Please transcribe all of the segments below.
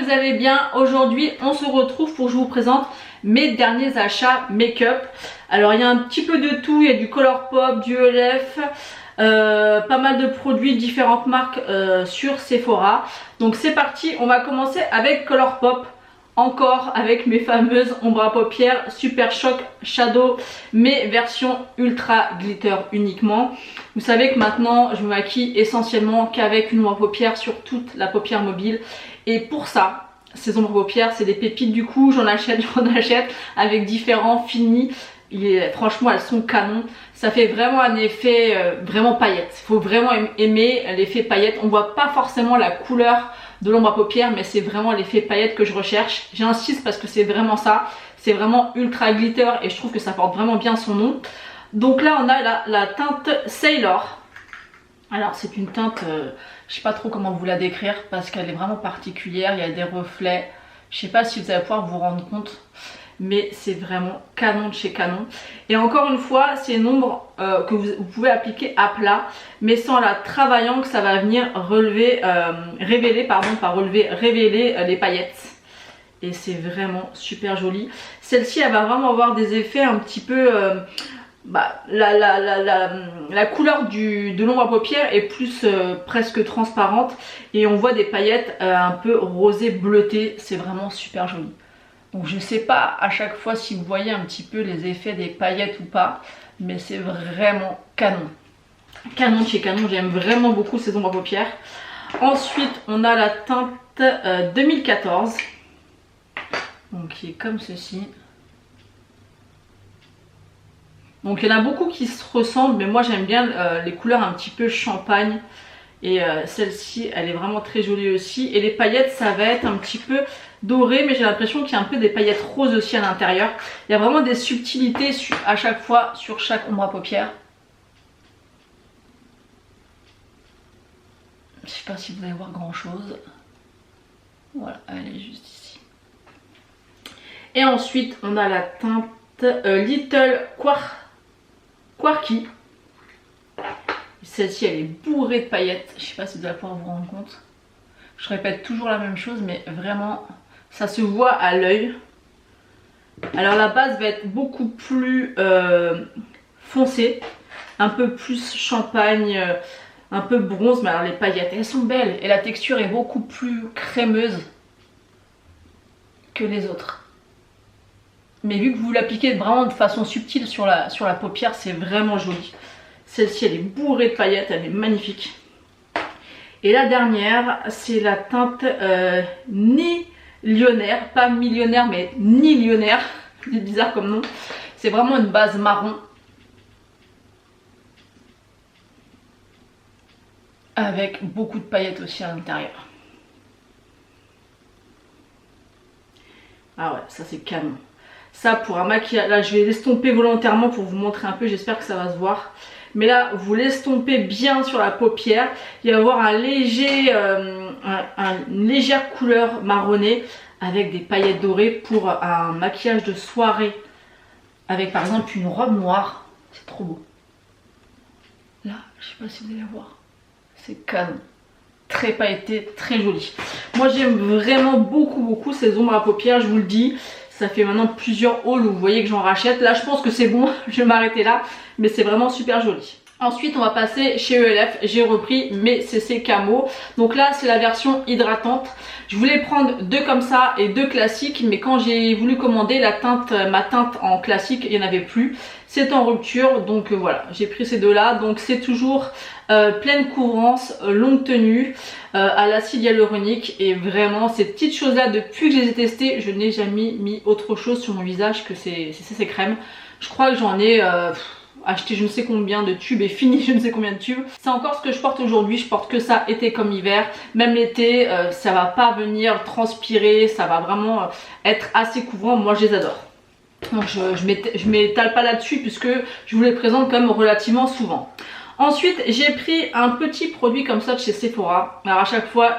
vous allez bien. Aujourd'hui on se retrouve pour que je vous présente mes derniers achats make-up. Alors il y a un petit peu de tout, il y a du Colourpop, du ELF, pas mal de produits, différentes marques sur Sephora. Donc c'est parti, on va commencer avec Colourpop. Encore avec mes fameuses ombres à paupières Super Shock Shadow, mais version ultra glitter uniquement. Vous savez que maintenant je me maquille essentiellement qu'avec une ombre à paupières sur toute la paupière mobile. Et pour ça, ces ombres à paupières c'est des pépites, du coup j'en achète avec différents finis. Franchement elles sont canon, ça fait vraiment un effet vraiment paillette. Il faut vraiment aimer l'effet paillette. On voit pas forcément la couleur de l'ombre à paupières, mais c'est vraiment l'effet paillette que je recherche. J'insiste parce que c'est vraiment ça, c'est vraiment ultra glitter et je trouve que ça porte vraiment bien son nom. Donc là on a la teinte Sailor. Alors c'est une teinte, je sais pas trop comment vous la décrire parce qu'elle est vraiment particulière, il y a des reflets, je sais pas si vous allez pouvoir vous rendre compte, mais c'est vraiment canon de chez canon. Et encore une fois c'est une ombre que vous pouvez appliquer à plat, mais sans la travaillant, que ça va venir révéler les paillettes. Et c'est vraiment super joli. Celle-ci elle va vraiment avoir des effets un petit peu la couleur de l'ombre à paupières est plus presque transparente et on voit des paillettes un peu rosé bleuté. C'est vraiment super joli. Donc je sais pas à chaque fois si vous voyez un petit peu les effets des paillettes ou pas, mais c'est vraiment canon. Canon de chez canon, j'aime vraiment beaucoup ces ombres à paupières. Ensuite on a la teinte 2014, donc qui est comme ceci. Donc il y en a beaucoup qui se ressemblent, mais moi j'aime bien les couleurs un petit peu champagne. Et celle-ci elle est vraiment très jolie aussi. Et les paillettes ça va être un petit peu doré, mais j'ai l'impression qu'il y a un peu des paillettes roses aussi à l'intérieur. Il y a vraiment des subtilités à chaque fois sur chaque ombre à paupières. Je sais pas si vous allez voir grand chose. Voilà, elle est juste ici. Et ensuite on a la teinte Little Quirky. Celle-ci elle est bourrée de paillettes. Je sais pas si vous allez pouvoir vous rendre compte. Je répète toujours la même chose, mais vraiment ça se voit à l'œil. Alors la base va être beaucoup plus foncée, un peu plus champagne, un peu bronze, mais alors les paillettes elles sont belles et la texture est beaucoup plus crémeuse que les autres. Mais vu que vous l'appliquez vraiment de façon subtile sur la paupière, c'est vraiment joli. Celle-ci elle est bourrée de paillettes, elle est magnifique. Et la dernière c'est la teinte Nillionnaire, pas millionnaire mais Nillionnaire, c'est bizarre comme nom. C'est vraiment une base marron avec beaucoup de paillettes aussi à l'intérieur. Ah ouais, ça c'est canon. Ça pour un maquillage, là je vais l'estomper volontairement pour vous montrer un peu, j'espère que ça va se voir. Mais là vous l'estompez bien sur la paupière, il va y avoir une légère couleur marronnée avec des paillettes dorées pour un maquillage de soirée avec par exemple une robe noire. C'est trop beau. Là je sais pas si vous allez voir, c'est canon. Très pailleté, très joli. Moi j'aime vraiment beaucoup ces ombres à paupières, je vous le dis. Ça fait maintenant plusieurs hauls où vous voyez que j'en rachète. Là je pense que c'est bon, je vais m'arrêter là. Mais c'est vraiment super joli. Ensuite on va passer chez ELF. J'ai repris mes CC Camo. Donc là c'est la version hydratante. Je voulais prendre deux comme ça et deux classiques. Mais quand j'ai voulu commander ma teinte en classique, il n'y en avait plus. C'est en rupture. Donc voilà, j'ai pris ces deux là. Donc c'est toujours pleine couvrance, longue tenue, à l'acide hyaluronique. Et vraiment ces petites choses là, depuis que je les ai testées, je n'ai jamais mis autre chose sur mon visage que ces crèmes. Je crois que j'en ai acheté je ne sais combien de tubes et fini je ne sais combien de tubes. C'est encore ce que je porte aujourd'hui, je porte que ça été comme hiver. Même l'été ça va pas venir transpirer, ça va vraiment être assez couvrant, moi je les adore. Donc je m'étale pas là-dessus puisque je vous les présente quand même relativement souvent. Ensuite j'ai pris un petit produit comme ça de chez Sephora. Alors à chaque fois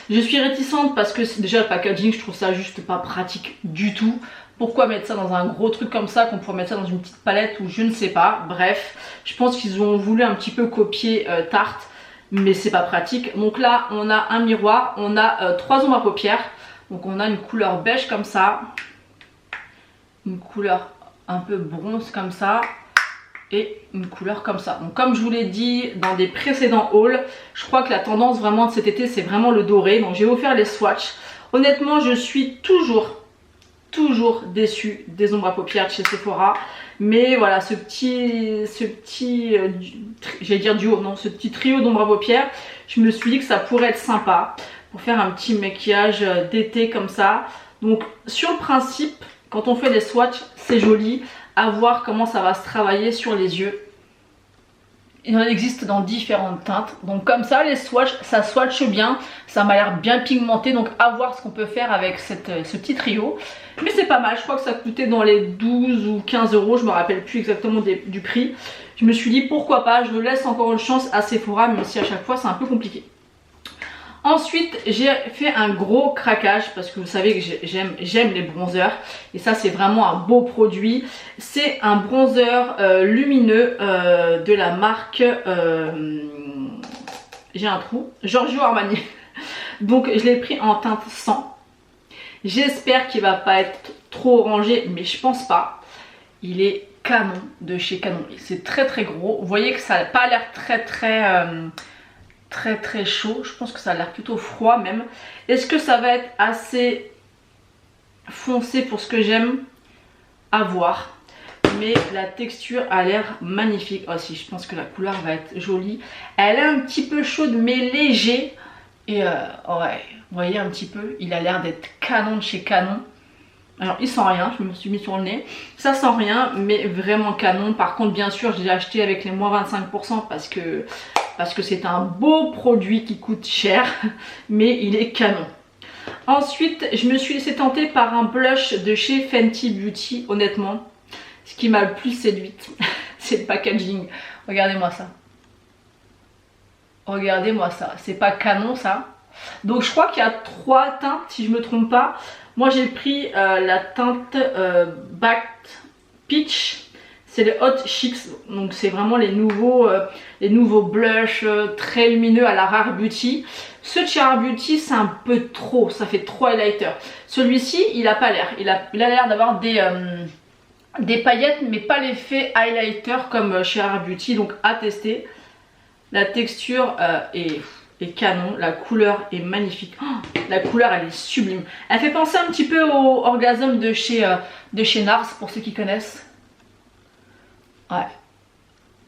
je suis réticente parce que déjà le packaging je trouve ça juste pas pratique du tout. Pourquoi mettre ça dans un gros truc comme ça qu'on pourrait mettre ça dans une petite palette ou je ne sais pas. Bref, je pense qu'ils ont voulu un petit peu copier Tarte, mais c'est pas pratique. Donc là on a un miroir, on a 3 ombres à paupières. Donc on a une couleur beige comme ça, une couleur un peu bronze comme ça et une couleur comme ça. Donc comme je vous l'ai dit dans des précédents hauls, je crois que la tendance vraiment de cet été c'est vraiment le doré. Donc je vais vous faire les swatchs. Honnêtement je suis toujours déçue des ombres à paupières de chez Sephora. Mais voilà, ce petit j'allais dire duo, non, ce petit trio d'ombres à paupières, je me suis dit que ça pourrait être sympa pour faire un petit maquillage d'été comme ça. Donc sur le principe, quand on fait des swatchs, c'est joli. À voir comment ça va se travailler sur les yeux. Il en existe dans différentes teintes. Donc comme ça, les swatchs, ça swatche bien. Ça m'a l'air bien pigmenté. Donc à voir ce qu'on peut faire avec ce petit trio. Mais c'est pas mal. Je crois que ça coûtait dans les 12 ou 15 euros. Je me rappelle plus exactement du prix. Je me suis dit pourquoi pas. Je laisse encore une chance à Sephora. Même si à chaque fois c'est un peu compliqué. Ensuite, j'ai fait un gros craquage parce que vous savez que j'aime les bronzers. Et ça, c'est vraiment un beau produit. C'est un bronzer lumineux de la marque... j'ai un trou. Giorgio Armani. Donc, je l'ai pris en teinte 100. J'espère qu'il va pas être trop orangé, mais je pense pas. Il est canon de chez Canon. C'est très très gros. Vous voyez que ça n'a pas l'air très chaud. Je pense que ça a l'air plutôt froid même. Est-ce que ça va être assez foncé pour ce que j'aime? À voir. Mais la texture a l'air magnifique. Oh si, je pense que la couleur va être jolie. Elle est un petit peu chaude mais léger. Et ouais, vous voyez un petit peu, il a l'air d'être canon de chez Canon. Alors il sent rien, je me suis mis sur le nez. Ça sent rien, mais vraiment canon. Par contre, bien sûr, je l'ai acheté avec les moins 25% parce que c'est un beau produit qui coûte cher, mais il est canon. Ensuite, je me suis laissée tenter par un blush de chez Fenty Beauty, honnêtement. Ce qui m'a le plus séduite, c'est le packaging. Regardez-moi ça. Regardez-moi ça. C'est pas canon ça. Donc je crois qu'il y a 3 teintes si je me trompe pas. Moi j'ai pris la teinte Baked Peach. C'est les Hot Chicks, donc c'est vraiment les nouveaux blushs très lumineux à la Rare Beauty. Ce de chez Rare Beauty c'est un peu trop, ça fait trop highlighter. Celui-ci il a pas l'air, il a l'air d'avoir des paillettes mais pas l'effet highlighter comme chez Rare Beauty, donc à tester. La texture est canon, la couleur est magnifique. Oh, la couleur elle est sublime. Elle fait penser un petit peu au Orgasm de chez NARS pour ceux qui connaissent. Ouais,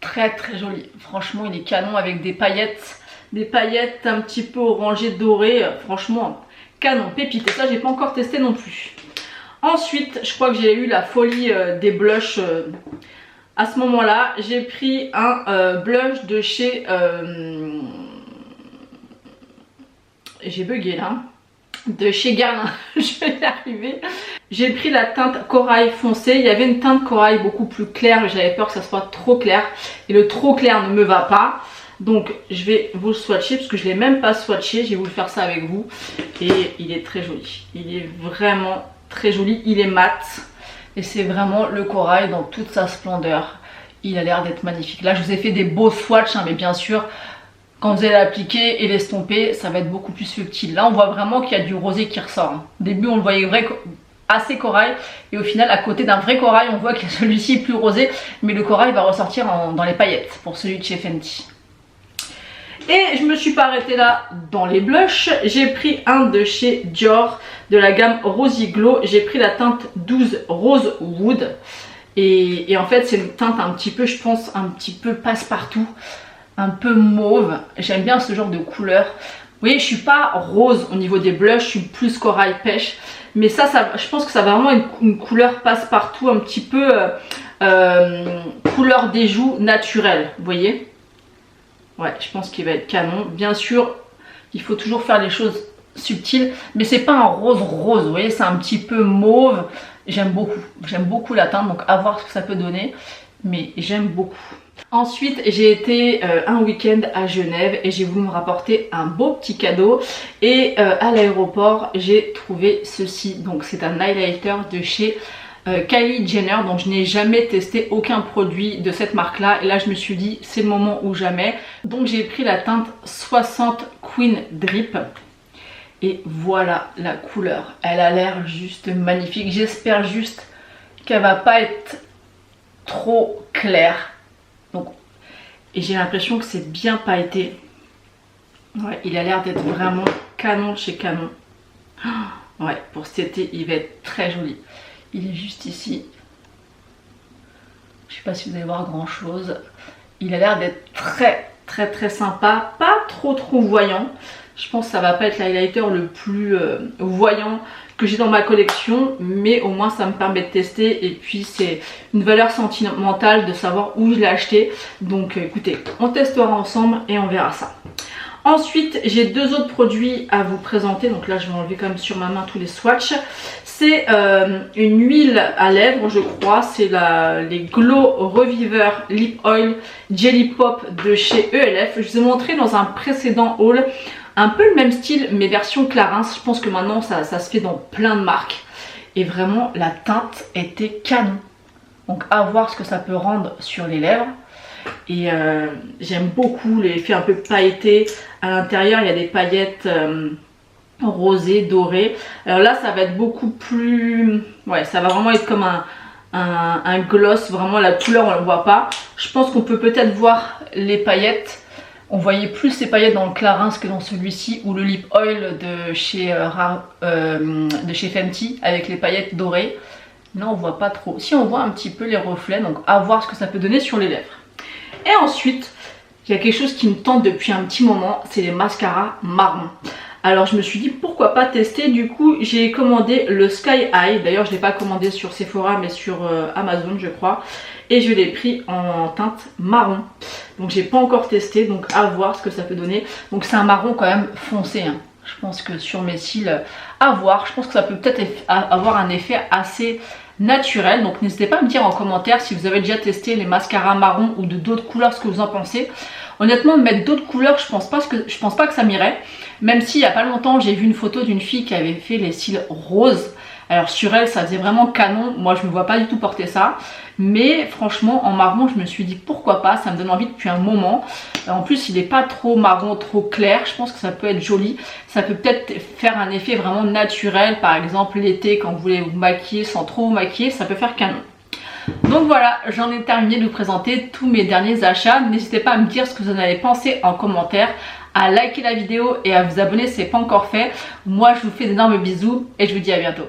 très joli. Franchement, il est canon avec des paillettes un petit peu orangées, dorées. Franchement, canon, pépite. Et ça, j'ai pas encore testé non plus. Ensuite, je crois que j'ai eu la folie des blushs. À ce moment-là, j'ai pris un blush de chez... j'ai bugué là. De chez Guerlain, je vais y arriver. J'ai pris la teinte corail foncé. Il y avait une teinte corail beaucoup plus claire, mais j'avais peur que ça soit trop clair. Et le trop clair ne me va pas. Donc je vais vous le swatcher parce que je ne l'ai même pas swatché. Je vais vous le faire ça avec vous. Et il est très joli. Il est vraiment très joli. Il est mat. Et c'est vraiment le corail dans toute sa splendeur. Il a l'air d'être magnifique. Là je vous ai fait des beaux swatchs, hein, mais bien sûr... Quand vous allez l'appliquer et l'estomper, ça va être beaucoup plus subtil. Là, on voit vraiment qu'il y a du rosé qui ressort. Au début, on le voyait assez corail. Et au final, à côté d'un vrai corail, on voit que celui-ci est plus rosé. Mais le corail va ressortir dans les paillettes pour celui de chez Fenty. Et je me suis pas arrêtée là dans les blushs. J'ai pris un de chez Dior, de la gamme Rosy Glow. J'ai pris la teinte 12 Rose Wood. Et en fait, c'est une teinte un petit peu, je pense, un petit peu passe-partout. Un peu mauve, j'aime bien ce genre de couleur. Vous voyez, je suis pas rose au niveau des blushs, je suis plus corail pêche. Mais ça je pense que ça va vraiment une couleur passe-partout, un petit peu couleur des joues naturelle, vous voyez. Ouais, je pense qu'il va être canon. Bien sûr, il faut toujours faire les choses subtiles, mais c'est pas un rose, vous voyez, c'est un petit peu mauve. J'aime beaucoup la teinte, donc à voir ce que ça peut donner, mais j'aime beaucoup. Ensuite, j'ai été un week-end à Genève et j'ai voulu me rapporter un beau petit cadeau. Et à l'aéroport, j'ai trouvé ceci. Donc, c'est un highlighter de chez Kylie Jenner. Donc, je n'ai jamais testé aucun produit de cette marque-là. Et là, je me suis dit, c'est le moment ou jamais. Donc, j'ai pris la teinte 60 Queen Drip. Et voilà la couleur, elle a l'air juste magnifique. J'espère juste qu'elle va pas être trop claire. Donc, et j'ai l'impression que c'est bien pailleté. Ouais, il a l'air d'être vraiment canon chez Canon. Ouais, pour cet été, il va être très joli. Il est juste ici. Je sais pas si vous allez voir grand chose. Il a l'air d'être très sympa. Pas trop voyant. Je pense que ça va pas être l'highlighter le plus voyant que j'ai dans ma collection. Mais au moins ça me permet de tester. Et puis c'est une valeur sentimentale de savoir où je l'ai acheté. Donc écoutez, on testera ensemble et on verra ça. Ensuite, j'ai deux autres produits à vous présenter. Donc là, je vais enlever quand même sur ma main tous les swatchs. C'est une huile à lèvres, je crois. C'est les Glow Reviver Lip Oil Jelly Pop de chez ELF. Je vous ai montré dans un précédent haul un peu le même style, mais version Clarins. Je pense que maintenant, ça se fait dans plein de marques. Et vraiment, la teinte était canon. Donc, à voir ce que ça peut rendre sur les lèvres. Et j'aime beaucoup l'effet un peu pailleté. À l'intérieur, il y a des paillettes rosées, dorées. Alors là, ça va être beaucoup plus... Ouais, ça va vraiment être comme un gloss. Vraiment, la couleur, on ne la voit pas. Je pense qu'on peut peut-être voir les paillettes. On voyait plus ces paillettes dans le Clarins que dans celui-ci. Ou le Lip Oil de chez Fenty avec les paillettes dorées. Là, on voit pas trop. Si, on voit un petit peu les reflets. Donc, à voir ce que ça peut donner sur les lèvres. Et ensuite, il y a quelque chose qui me tente depuis un petit moment, c'est les mascaras marrons. Alors je me suis dit pourquoi pas tester, du coup j'ai commandé le Sky High. D'ailleurs je ne l'ai pas commandé sur Sephora mais sur Amazon je crois. Et je l'ai pris en teinte marron. Donc j'ai pas encore testé, donc à voir ce que ça peut donner. Donc c'est un marron quand même foncé, hein. Je pense que sur mes cils, à voir. Je pense que ça peut peut-être avoir un effet assez naturel. Donc n'hésitez pas à me dire en commentaire si vous avez déjà testé les mascaras marron ou de d'autres couleurs, ce que vous en pensez. Honnêtement, mettre d'autres couleurs, je pense pas que ça m'irait. Même si il n'y a pas longtemps, j'ai vu une photo d'une fille qui avait fait les cils roses. Alors sur elle, ça faisait vraiment canon. Moi, je ne me vois pas du tout porter ça. Mais franchement, en marron, je me suis dit pourquoi pas. Ça me donne envie depuis un moment. En plus, il n'est pas trop marron, trop clair. Je pense que ça peut être joli. Ça peut peut-être faire un effet vraiment naturel. Par exemple, l'été, quand vous voulez vous maquiller sans trop vous maquiller, ça peut faire canon. Donc voilà, j'en ai terminé de vous présenter tous mes derniers achats. N'hésitez pas à me dire ce que vous en avez pensé en commentaire, à liker la vidéo et à vous abonner si ce n'est pas encore fait. Moi, je vous fais d'énormes bisous et je vous dis à bientôt.